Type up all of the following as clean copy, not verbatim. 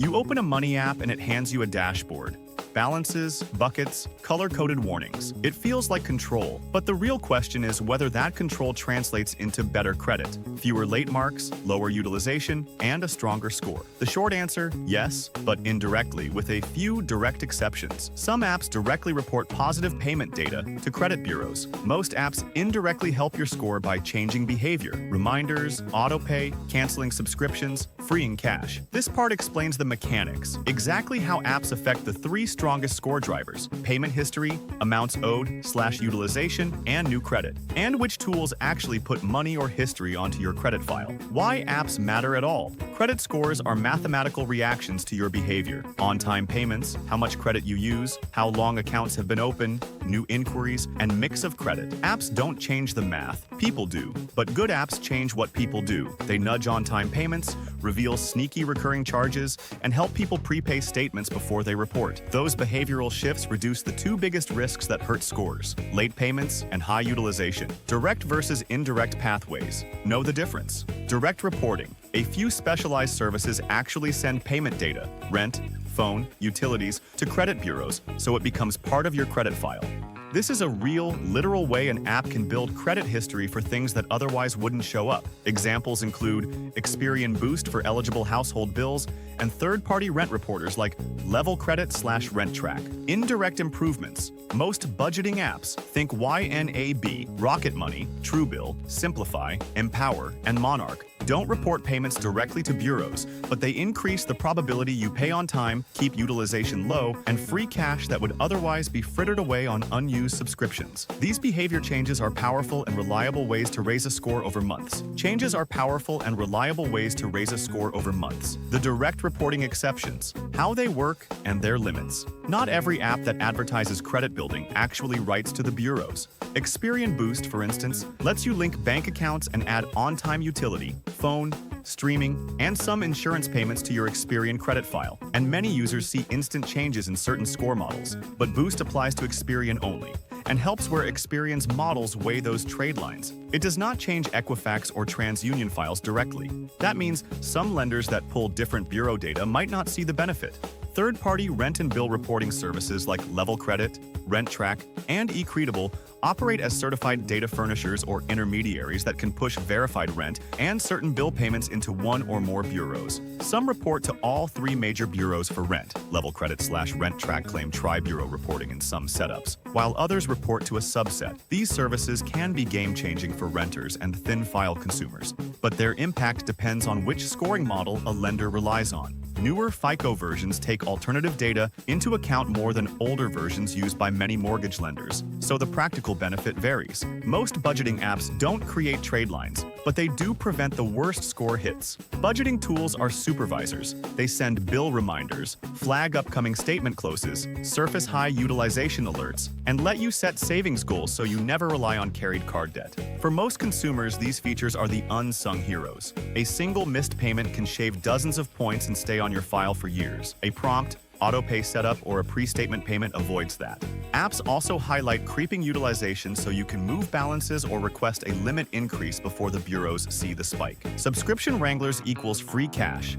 You open a money app and it hands you a dashboard. Balances, buckets, color-coded warnings. It feels like control, but the real question is whether that control translates into better credit, fewer late marks, lower utilization, and a stronger score. The short answer, yes, but indirectly, with a few direct exceptions. Some apps directly report positive payment data to credit bureaus. Most apps indirectly help your score by changing behavior, reminders, autopay, canceling subscriptions, freeing cash. This part explains the mechanics, exactly how apps affect the three strongest score drivers: payment history, amounts owed/utilization, and new credit, and which tools actually put money or history onto your credit file. Why apps matter at all. Credit scores are mathematical reactions to your behavior. On-time payments, how much credit you use, how long accounts have been open, new inquiries, and mix of credit. Apps don't change the math, people do. But good apps change what people do. They nudge on-time payments, reveal sneaky recurring charges, and help people prepay statements before they report. Those behavioral shifts reduce the two biggest risks that hurt scores: late payments and high utilization. Direct versus indirect pathways. Know the difference. Direct reporting. A few specialized services actually send payment data, rent, phone, utilities, to credit bureaus, so it becomes part of your credit file. This is a real, literal way an app can build credit history for things that otherwise wouldn't show up. Examples include Experian Boost for eligible household bills and third-party rent reporters like Level Credit/Rent Track. Indirect improvements. Most budgeting apps, think YNAB, Rocket Money, Truebill, Simplify, Empower, and Monarch, don't report payments directly to bureaus, but they increase the probability you pay on time, keep utilization low, and free cash that would otherwise be frittered away on unused subscriptions. These behavior changes are powerful and reliable ways to raise a score over months. Changes are powerful and reliable ways to raise a score over months. The direct reporting exceptions, how they work, and their limits. Not every app that advertises credit building actually writes to the bureaus. Experian Boost, for instance, lets you link bank accounts and add on-time utility, phone, streaming, and some insurance payments to your Experian credit file, and many users see instant changes in certain score models. But Boost applies to Experian only, and helps where Experian's models weigh those trade lines. It does not change Equifax or TransUnion files directly. That means some lenders that pull different bureau data might not see the benefit. Third-party rent and bill reporting services like Level Credit, Rent Track, and eCreditable operate as certified data furnishers or intermediaries that can push verified rent and certain bill payments into one or more bureaus. Some report to all three major bureaus for rent. Level Credit/Rent Track claim tri-bureau reporting in some setups, while others report to a subset. These services can be game-changing for renters and thin-file consumers, but their impact depends on which scoring model a lender relies on. Newer FICO versions take alternative data into account more than older versions used by many mortgage lenders, so the practical benefit varies. Most budgeting apps don't create trade lines, but they do prevent the worst score hits. Budgeting tools are supervisors. They send bill reminders, flag upcoming statement closes, surface high utilization alerts, and let you set savings goals so you never rely on carried card debt. For most consumers, these features are the unsung heroes. A single missed payment can shave dozens of points and stay on your file for years. A prompt, autopay setup, or a pre-statement payment avoids that. Apps also highlight creeping utilization so you can move balances or request a limit increase before the bureaus see the spike. Subscription wranglers equals free cash,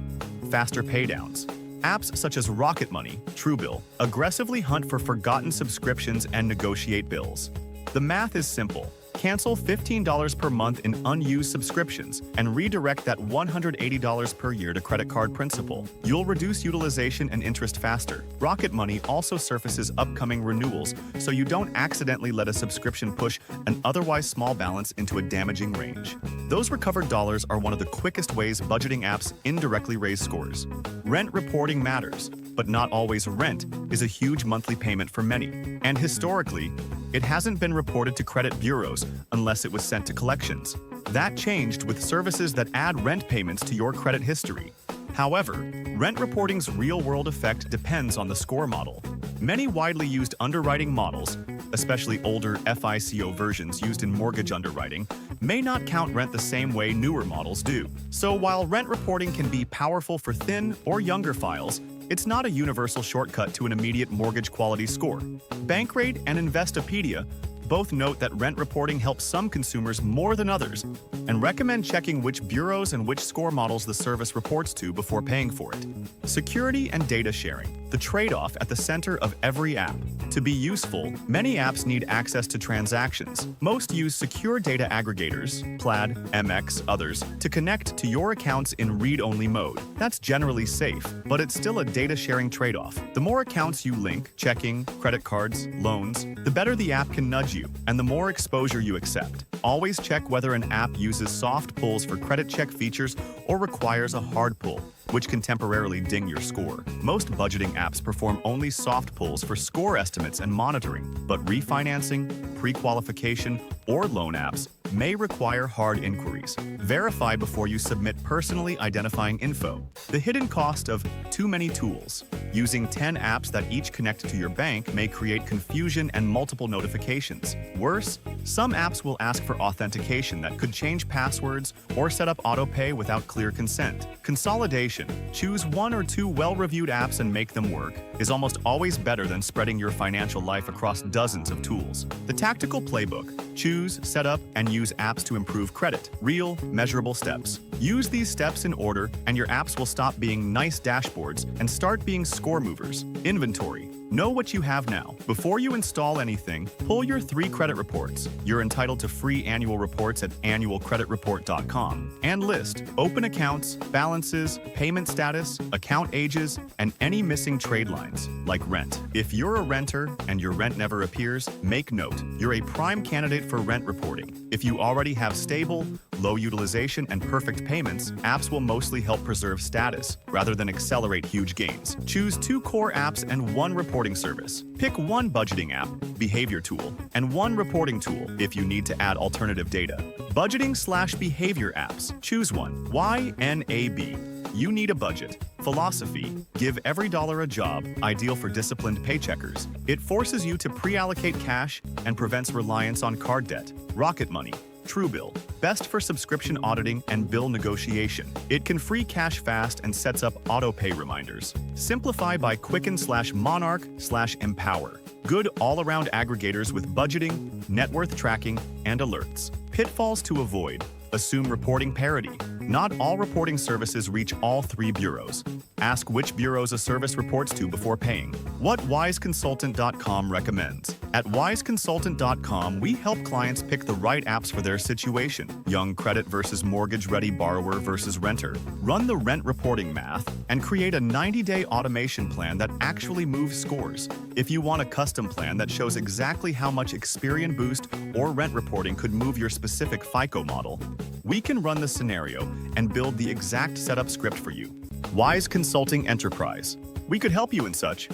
faster paydowns. Apps such as Rocket Money, Truebill, aggressively hunt for forgotten subscriptions and negotiate bills. The math is simple. Cancel $15 per month in unused subscriptions and redirect that $180 per year to credit card principal. You'll reduce utilization and interest faster. Rocket Money also surfaces upcoming renewals, so you don't accidentally let a subscription push an otherwise small balance into a damaging range. Those recovered dollars are one of the quickest ways budgeting apps indirectly raise scores. Rent reporting matters, but not always. Rent is a huge monthly payment for many, and historically, it hasn't been reported to credit bureaus unless it was sent to collections. That changed with services that add rent payments to your credit history. However, rent reporting's real-world effect depends on the score model. Many widely used underwriting models, especially older FICO versions used in mortgage underwriting, may not count rent the same way newer models do. So while rent reporting can be powerful for thin or younger files, it's not a universal shortcut to an immediate mortgage quality score. Bankrate and Investopedia both note that rent reporting helps some consumers more than others and recommend checking which bureaus and which score models the service reports to before paying for it. Security and data sharing, the trade-off at the center of every app. To be useful, many apps need access to transactions. Most use secure data aggregators, Plaid, MX, others, to connect to your accounts in read-only mode. That's generally safe, but it's still a data-sharing trade-off. The more accounts you link, checking, credit cards, loans, the better the app can nudge you, and the more exposure you accept. Always check whether an app uses soft pulls for credit check features or requires a hard pull, which can temporarily ding your score. Most budgeting apps perform only soft pulls for score estimates and monitoring, but refinancing, pre-qualification, or loan apps may require hard inquiries. Verify before you submit personally identifying info. The hidden cost of too many tools. Using 10 apps that each connect to your bank may create confusion and multiple notifications. Worse, some apps will ask for authentication that could change passwords or set up autopay without clear consent. Consolidation. Choose one or two well-reviewed apps and make them work is almost always better than spreading your financial life across dozens of tools. The tactical playbook. Choose, set up, and use apps to improve credit. Real, measurable steps. Use these steps in order, and your apps will stop being nice dashboards and start being score movers. Inventory. Know what you have now. Before you install anything, pull your 3 credit reports. You're entitled to free annual reports at annualcreditreport.com. And list open accounts, balances, payment status, account ages, and any missing trade lines, like rent. If you're a renter and your rent never appears, make note. You're a prime candidate for rent reporting. If you already have stable, low utilization, and perfect payments, apps will mostly help preserve status rather than accelerate huge gains. Choose 2 core apps and 1 reporting service. Pick one budgeting app, behavior tool, and 1 reporting tool if you need to add alternative data. Budgeting/behavior apps. Choose one. YNAB. You need a budget. Philosophy. Give every dollar a job, ideal for disciplined paycheckers. It forces you to pre-allocate cash and prevents reliance on card debt. Rocket Money. Truebill, best for subscription auditing and bill negotiation. It can free cash fast and sets up auto-pay reminders. Simplify by Quicken/Monarch/Empower. Good all-around aggregators with budgeting, net worth tracking, and alerts. Pitfalls to avoid. Assume reporting parity. Not all reporting services reach all 3 bureaus. Ask which bureaus a service reports to before paying. What WiseConsultant.com recommends. At WiseConsultant.com, we help clients pick the right apps for their situation. Young credit versus mortgage-ready borrower versus renter. Run the rent reporting math and create a 90-day automation plan that actually moves scores. If you want a custom plan that shows exactly how much Experian Boost or rent reporting could move your specific FICO model, we can run the scenario and build the exact setup script for you. Wise Consulting Enterprise. We could help you in such.